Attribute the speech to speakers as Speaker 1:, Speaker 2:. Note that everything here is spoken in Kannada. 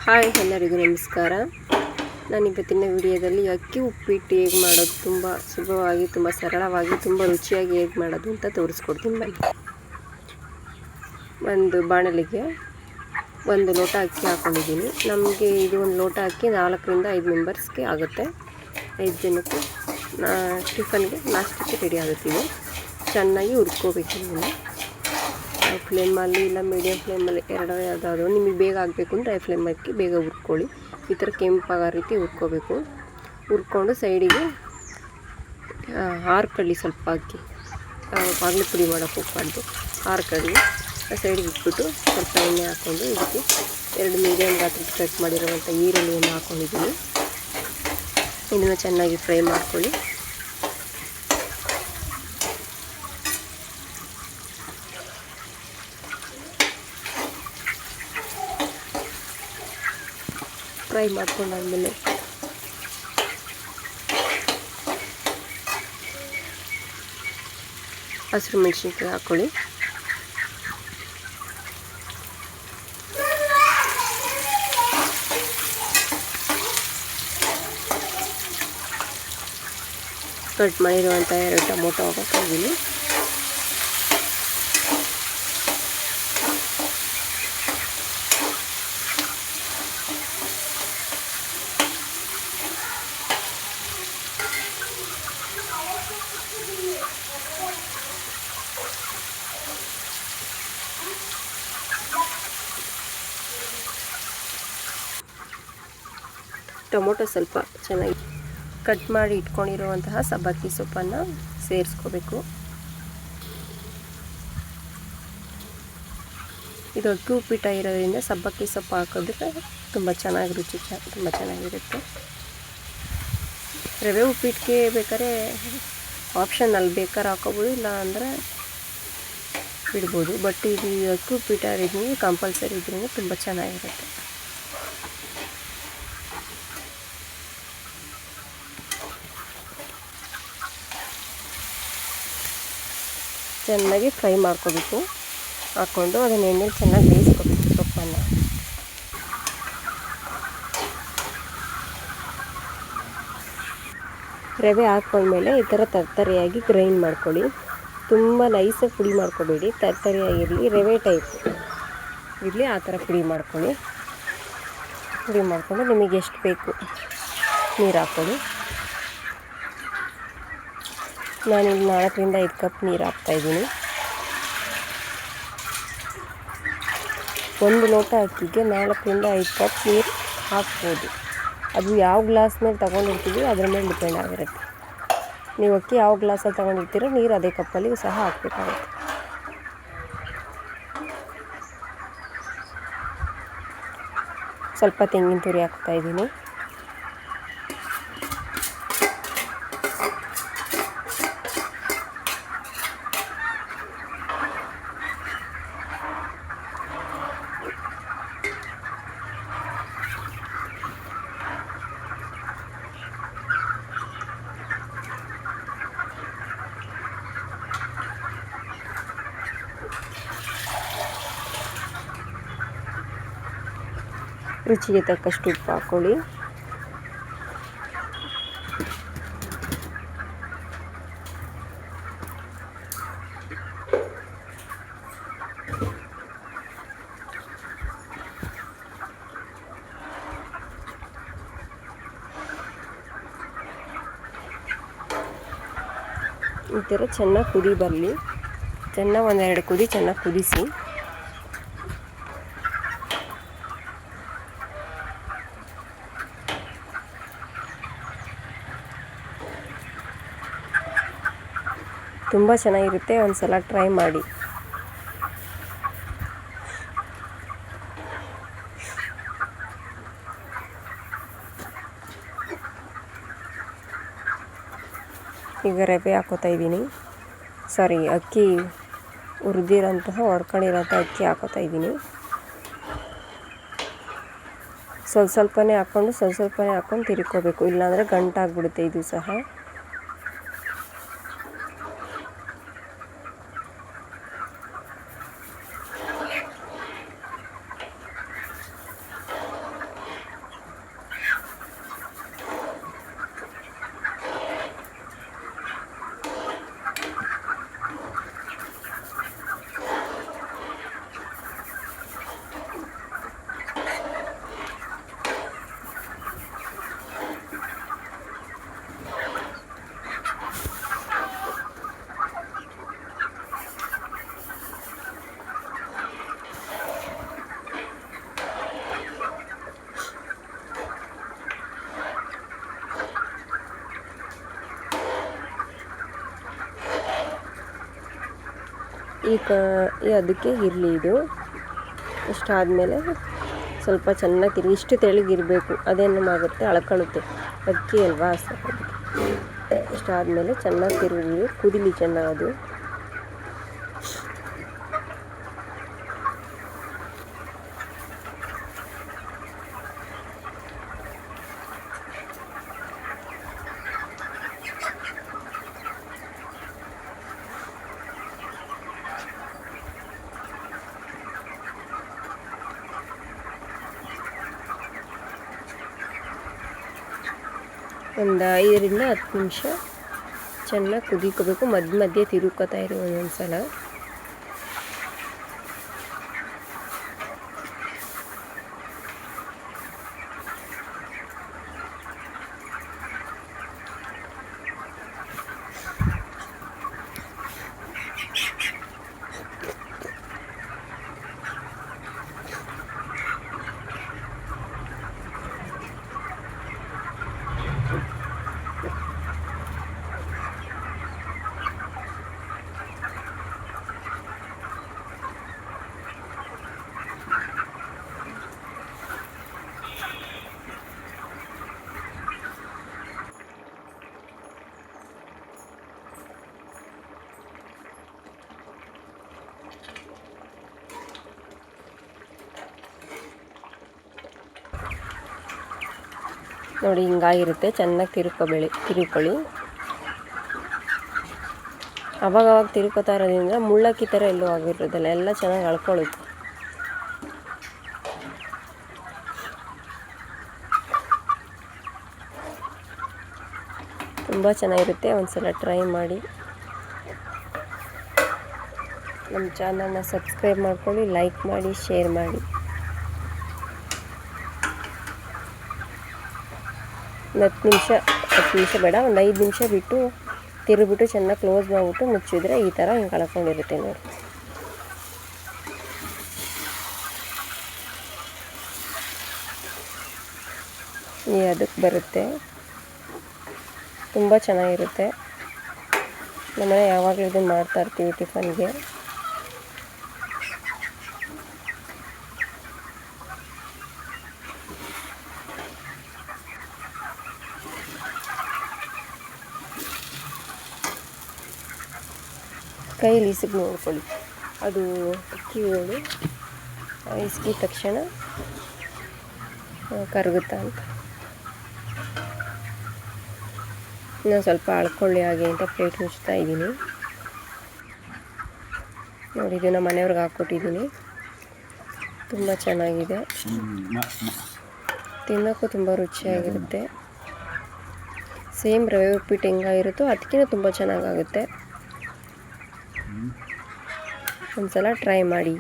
Speaker 1: ಹಾಯ್ ಎಲ್ಲರಿಗೂ ನಮಸ್ಕಾರ. ನಾನು ಇವತ್ತಿನ ವಿಡಿಯೋದಲ್ಲಿ ಅಕ್ಕಿ ಉಪ್ಪಿಟ್ಟು ಹೇಗೆ ಮಾಡೋದು ತುಂಬ ಸುಲಭವಾಗಿ, ತುಂಬ ಸರಳವಾಗಿ, ತುಂಬ ರುಚಿಯಾಗಿ ಹೇಗೆ ಮಾಡೋದು ಅಂತ ತೋರಿಸ್ಕೊಡ್ತೀನಿ ಬನ್ನಿ. ಒಂದು ಬಾಣಲಿಗೆ 1 ಲೋಟ ಅಕ್ಕಿ ಹಾಕ್ಕೊಂಡಿದ್ದೀನಿ. ನಮಗೆ ಇದು 1 ಲೋಟ ಅಕ್ಕಿ 4 ರಿಂದ 5 ಮೆಂಬರ್ಸ್ಗೆ ಆಗುತ್ತೆ. 5 ಜನಕ್ಕೆ ಟಿಫನ್ಗೆ ನಾಷ್ಟಕ್ಕೆ ರೆಡಿ ಆಗುತ್ತೆ. ಇದು ಚೆನ್ನಾಗಿ ಹುರ್ಕೋಬೇಕು. ಇದನ್ನು ಫ್ಲೇಮಲ್ಲಿ ಇಲ್ಲ ಮೀಡಿಯಮ್ ಫ್ಲೇಮಲ್ಲಿ ಯಾವುದಾದ್ರು ನಿಮಗೆ ಬೇಗ ಆಗಬೇಕು ಅಂದರೆ ಹೈ ಫ್ಲೇಮ್ ಹಾಕಿ ಬೇಗ ಹುರ್ಕೊಳ್ಳಿ. ಈ ಥರ ಕೆಂಪಾಗೋ ರೀತಿ ಹುರ್ಕೋಬೇಕು. ಹುರ್ಕೊಂಡು ಸೈಡಿಗೆ ಹಾರ್ಕೊಳ್ಳಿ. ಸ್ವಲ್ಪ ಅಕ್ಕಿ ಆಗಲೇ ಪುಡಿ ಮಾಡೋಕ್ಕೆ ಹೋಗ್ಬಾರ್ದು. ಹಾರ್ಕೊಳ್ಳಿ. ಸೈಡಿಗೆ ಇಟ್ಬಿಟ್ಟು ಸ್ವಲ್ಪ ಎಣ್ಣೆ ಹಾಕ್ಕೊಂಡು ಇದಕ್ಕೆ 2 ಮೀಡಿಯಮ್ ಗಾತ್ರದ ಕಟ್ ಮಾಡಿರುವಂಥ ಈರುಳ್ಳಿಯನ್ನು ಹಾಕ್ಕೊಂಡಿದ್ದೀನಿ. ಇದನ್ನು ಚೆನ್ನಾಗಿ ಫ್ರೈ ಮಾಡ್ಕೊಳ್ಳಿ. ಫ್ರೈ ಮಾಡ್ಕೊಂಡಾದ್ಮೇಲೆ ಹಸಿರು ಮೆಣಸಿನ್ಕಾಯಿ ಹಾಕ್ಕೊಳ್ಳಿ. ಕಟ್ ಮಾಡಿರುವಂಥ 2 ಟೊಮೊಟೊ ಹಾಕ್ಕೊಂಡಿದ್ದೀನಿ. ಟೊಮೊಟೊ ಸ್ವಲ್ಪ ಚೆನ್ನಾಗಿ ಕಟ್ ಮಾಡಿ ಇಟ್ಕೊಂಡಿರುವಂತಹ ಸಬ್ಬಕ್ಕಿ ಸೊಪ್ಪನ್ನು ಸೇರಿಸ್ಕೋಬೇಕು. ಇದು ಅಕ್ಕಿ ಉಪ್ಪಿಟ್ಟು ಇರೋದ್ರಿಂದ ಸಬ್ಬಕ್ಕಿ ಸೊಪ್ಪು ಹಾಕೋದಕ್ಕೆ ತುಂಬ ಚೆನ್ನಾಗಿ ರುಚಿ ತುಂಬ ಚೆನ್ನಾಗಿರುತ್ತೆ. ರವೆ ಉಪ್ಪಿಟ್ಟಿಗೆ ಬೇಕಾದ್ರೆ ಆಪ್ಷನಲ್ಲಿ ಬೇಕಾದ್ರೆ ಹಾಕೋಬೋದು, ಇಲ್ಲ ಅಂದರೆ ಬಿಡ್ಬೋದು. ಬಟ್ ಇದು ಅಕ್ಕಿ ಉಪ್ಪಿಟ್ಟು ಇದ್ರಿಂದ ಕಂಪಲ್ಸರಿ ಇದ್ರಿಂದ ತುಂಬ ಚೆನ್ನಾಗಿರುತ್ತೆ. ಚೆನ್ನಾಗಿ ಫ್ರೈ ಮಾಡ್ಕೋಬೇಕು. ಹಾಕ್ಕೊಂಡು ಅದನ್ನು ಎಣ್ಣೆಲಿ ಚೆನ್ನಾಗಿ ಬೇಯಿಸ್ಕೋಬೇಕು ಸೊಪ್ಪನ್ನು. ರವೆ ಹಾಕ್ಕೊಂಡ್ಮೇಲೆ ಈ ಥರ ತರ್ತರಿಯಾಗಿ ಗ್ರೈಂಡ್ ಮಾಡ್ಕೊಳ್ಳಿ. ತುಂಬ ನೈಸಾಗಿ ಪುಡಿ ಮಾಡ್ಕೋಬೇಡಿ, ತರ್ತರಿಯಾಗಿರಲಿ, ರವೆ ಟೈಪ್ ಇರಲಿ, ಆ ಥರ ಪುಡಿ ಮಾಡ್ಕೊಳ್ಳಿ. ಪುಡಿ ಮಾಡಿಕೊಂಡು ನಿಮಗೆ ಎಷ್ಟು ಬೇಕು ನೀರು ಹಾಕ್ಕೊಳ್ಳಿ. ನಾನಿಲ್ಲಿ 4 ರಿಂದ 5 ಕಪ್ ನೀರು ಹಾಕ್ತಾಯಿದ್ದೀನಿ. 1 ಲೋಟ ಅಕ್ಕಿಗೆ 4 ರಿಂದ 5 ಕಪ್ ನೀರು ಹಾಕ್ಬೋದು. ಅದು ಯಾವ ಗ್ಲಾಸ್ ಮೇಲೆ ತೊಗೊಂಡಿರ್ತೀವಿ ಅದ್ರ ಮೇಲೆ ಡಿಪೆಂಡ್ ಆಗಿರುತ್ತೆ. ನೀವು ಅಕ್ಕಿ ಯಾವ ಗ್ಲಾಸಲ್ಲಿ ತೊಗೊಂಡಿರ್ತೀರೋ ನೀರು ಅದೇ ಕಪ್ಪಲ್ಲಿ ಸಹ ಹಾಕಬೇಕಾಗುತ್ತೆ. ಸ್ವಲ್ಪ ತೆಂಗಿನ ತುರಿ ಹಾಕ್ತಾಯಿದ್ದೀನಿ. ರುಚಿಗೆ ತಕ್ಕಷ್ಟು ಉಪ್ಪು ಹಾಕ್ಕೊಳ್ಳಿ. ಈ ಥರ ಚೆನ್ನಾಗಿ ಕುದಿ ಬರಲಿ. ಚೆನ್ನಾಗಿ 1-2 ಕುದಿ ಚೆನ್ನಾಗಿ ಕುದಿಸಿ. ತುಂಬ ಚೆನ್ನಾಗಿರುತ್ತೆ, ಒಂದು ಸಲ ಟ್ರೈ ಮಾಡಿ. ಈಗ ರವೆ ಹಾಕೋತಾ ಇದ್ದೀನಿ. ಅಕ್ಕಿ ಹುರಿದಿರೋಂತಹ ಹೊಡ್ಕೊಂಡಿರೋಂಥ ಅಕ್ಕಿ ಹಾಕೋತಾ ಇದ್ದೀನಿ. ಸ್ವಲ್ಪನೇ ಹಾಕ್ಕೊಂಡು ತಿರ್ಕೋಬೇಕು, ಇಲ್ಲಾಂದರೆ ಗಂಟಾಗ್ಬಿಡುತ್ತೆ ಇದು ಸಹ. ಈ ಅದಕ್ಕೆ ಇರಲಿ ಇದು. ಇಷ್ಟಾದಮೇಲೆ ಸ್ವಲ್ಪ ಚೆನ್ನಾಗಿ ತಿರುಗಿ, ಇಷ್ಟು ತೆಳ್ಳಗಿರಬೇಕು, ಅದೇನು ಆಗುತ್ತೆ ಅಳ್ಕೊಳ್ಳುತ್ತೆ, ಅಕ್ಕಿ ಅಲ್ವಾ. ಇಷ್ಟಾದಮೇಲೆ ಚೆನ್ನಾಗಿ ತಿರುಗಿ ಕುದಿಲಿ ಚೆನ್ನಾಗಿ ಅದು. ಒಂದು 5 ರಿಂದ 10 ನಿಮಿಷ ಚೆನ್ನಾಗಿ ಕುದಿಕೋಬೇಕು. ಮಧ್ಯ ಮಧ್ಯೆ ತಿರುಗ್ಕೋತಾ ಇರಿ ಒಂದೊಂದು ಸಲ. ನೋಡಿ ಹಿಂಗಾಗಿರುತ್ತೆ. ಚೆನ್ನಾಗಿ ತಿರುಕೊಳ್ಳಿ. ಅವಾಗವಾಗ ತಿರುಕೋತಾ ಇರೋದ್ರಿಂದ ಮುಳ್ಳಕ್ಕಿ ಥರ ಎಲ್ಲೂ ಆಗಿರೋದಿಲ್ಲ, ಎಲ್ಲ ಚೆನ್ನಾಗಿ ಅಳ್ಕೊಳ್ಳುತ್ತೆ. ತುಂಬ ಚೆನ್ನಾಗಿರುತ್ತೆ, ಒಂದ್ಸಲ ಟ್ರೈ ಮಾಡಿ. ನಮ್ಮ ಚಾನಲ್ನ ಸಬ್ಸ್ಕ್ರೈಬ್ ಮಾಡ್ಕೊಳ್ಳಿ, ಲೈಕ್ ಮಾಡಿ, ಶೇರ್ ಮಾಡಿ. 10 ನಿಮಿಷ ಬೇಡ, ಒಂದು 5 ನಿಮಿಷ ಬಿಟ್ಟು ತಿರುಗಿಬಿಟ್ಟು ಚೆನ್ನಾಗಿ ಕ್ಲೋಸ್ ಮಾಡಿಬಿಟ್ಟು ಮುಚ್ಚಿದ್ರೆ ಈ ಥರ ಹಿಂಗೆ ಕಳ್ಕೊಂಡಿರುತ್ತೆ ನೋಡಿ. ಅದಕ್ಕೆ ಬರುತ್ತೆ, ತುಂಬ ಚೆನ್ನಾಗಿರುತ್ತೆ. ನಮ್ಮನೆ ಯಾವಾಗಲೂ ಇದನ್ನು ಮಾಡ್ತಾಯಿರ್ತೀವಿ ಟಿಫನ್ಗೆ. ಕೈಲಿ ಇಸಿಗೆ ನೋಡ್ಕೊಳ್ಳಿ, ಅದು ಅಕ್ಕಿ ಹೋಳು ಇಸ್ಕಿದ ತಕ್ಷಣ ಕರಗುತ್ತಾ ಅಂತ. ಇನ್ನೊಂದು ಸ್ವಲ್ಪ ಅಳ್ಕೊಳ್ಳಿ ಹಾಗೆ ಅಂತ ಪ್ಲೇಟ್ ಮುಚ್ತಾ ಇದ್ದೀನಿ ನೋಡಿ. ಇದನ್ನು ಮನೆಯವ್ರಿಗೆ ಹಾಕ್ಕೊಟ್ಟಿದ್ದೀನಿ, ತುಂಬ ಚೆನ್ನಾಗಿದೆ, ತಿನ್ನೋಕ್ಕೂ ತುಂಬ ರುಚಿಯಾಗಿರುತ್ತೆ. ಸೇಮ್ ರವೆ ಉಪ್ಪಿಟ್ಟು ಹೆಂಗಾಗಿರುತ್ತೋ ಅದಕ್ಕಿಂತ ತುಂಬ ಚೆನ್ನಾಗಾಗುತ್ತೆ. ಒಂದ್ಸಲ ಟ್ರೈ ಮಾಡಿ.